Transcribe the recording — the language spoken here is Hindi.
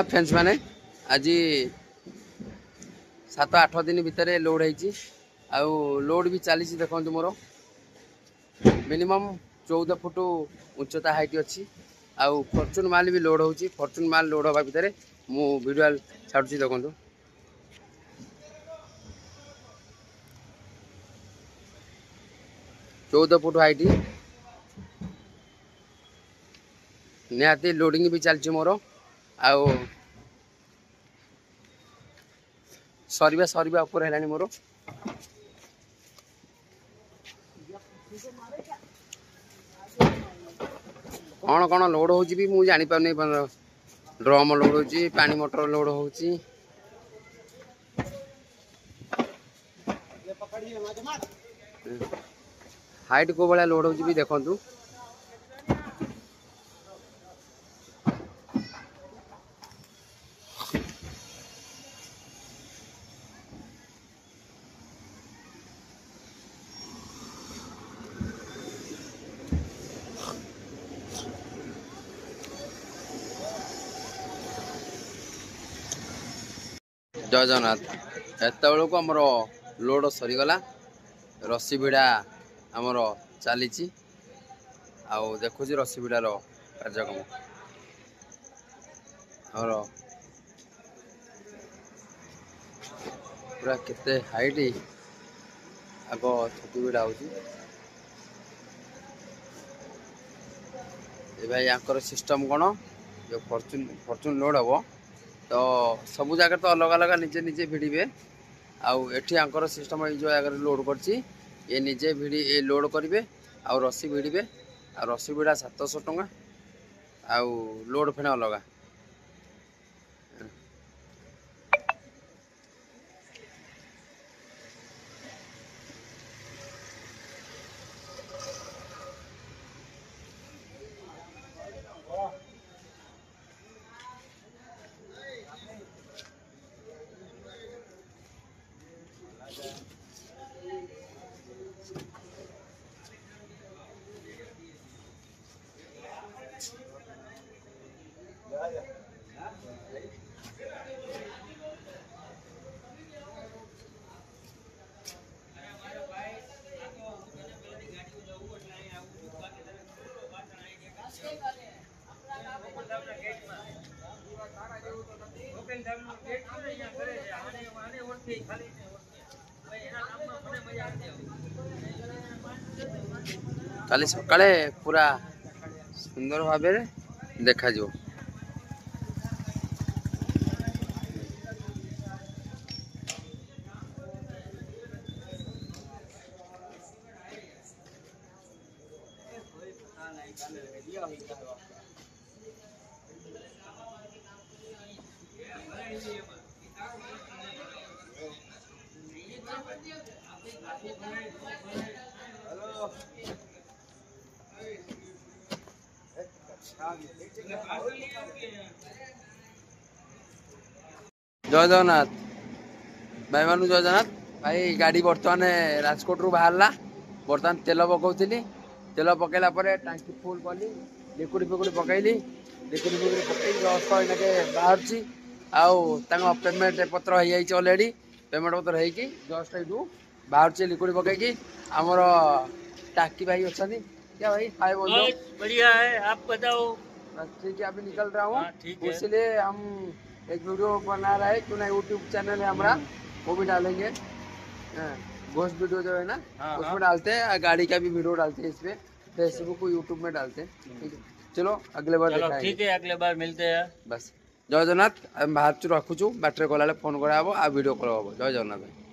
फ्रेंड्स मैंने आज 7-8 दिन भितर लोड हो लोड भी चली देखो मोर मिनिमम 14 फुट उच्चता हाइट अच्छी आउ फॉर्चून माल भी लोड होची फॉर्चून माल लोड होगा भितर मु वीडियो छाड़ुची देखो 14 फुट हाइट निहाती लोडिंग भी चलची मोर आउ सरीबा सरीबा ऊपर है मोर कौन कौन लोड हो मुझे जानी पारनी ड्रम लोड हो पानी मोटर लोड हो हाइट को भाया लोड हो देखु जय जगन्नाथ एत बेलू आमर लोड सरीगला रस्सी भिड़ा आमर चली देखु रस्सी भिड़ार कार्यक्रम आमर पूरा केते हाइट आग छतु भिड़ा हो भाई यहाँ सिस्टम कौन जो फॉर्चून लोड हम तो सब जगह तो अलग अलग निजे निजे भिड़े आउ एठी आंकर सिस्टम जो जगह लोड करछि ये निजे भिड़ी ये लोड करेंगे आउ रस्सी भिड़े आ रस्सी भिड़ा 700 टंका आउ लोड फेण अलग काली सकाळे पूरा सुंदर भाव देखा जो जय जगन्नाथ भाई मान जय जगन्नाथ भाई गाड़ी बर्तमान राजकोट रु बाहरला बर्तमान तेल पकाउली तेल पकैला टांकी फुल कली लिक्विड फिक्विड पकईली लिक्विड फिक्विड पकई जस्ट इनके बाहर पेमेंट पत्र हो जाए अलरेडी पेमेंट पत्र होगी जस्ट यू बाहर लिक्विड पकईकी आमर टांकी भाई अच्छा क्या भाई हाय बोलो बढ़िया है आप बताओ ठीक है अभी निकल रहा हूँ इसलिए हम एक वीडियो बना रहा है क्यों ना यूट्यूब चैनल है हमारा वो भी डालेंगे घोष वीडियो जो है ना उसमें डालते हैं गाड़ी का भी वीडियो डालते हैं इसमें फेसबुक को यूट्यूब में डालते हैं ठीक है चलो अगले बार ठीक है अगले बार मिलते हैं बस जय जगन्नाथ बाहर रखुचु बैटरी गला फोन करा वीडियो कॉल हम जय जगन्नाथ।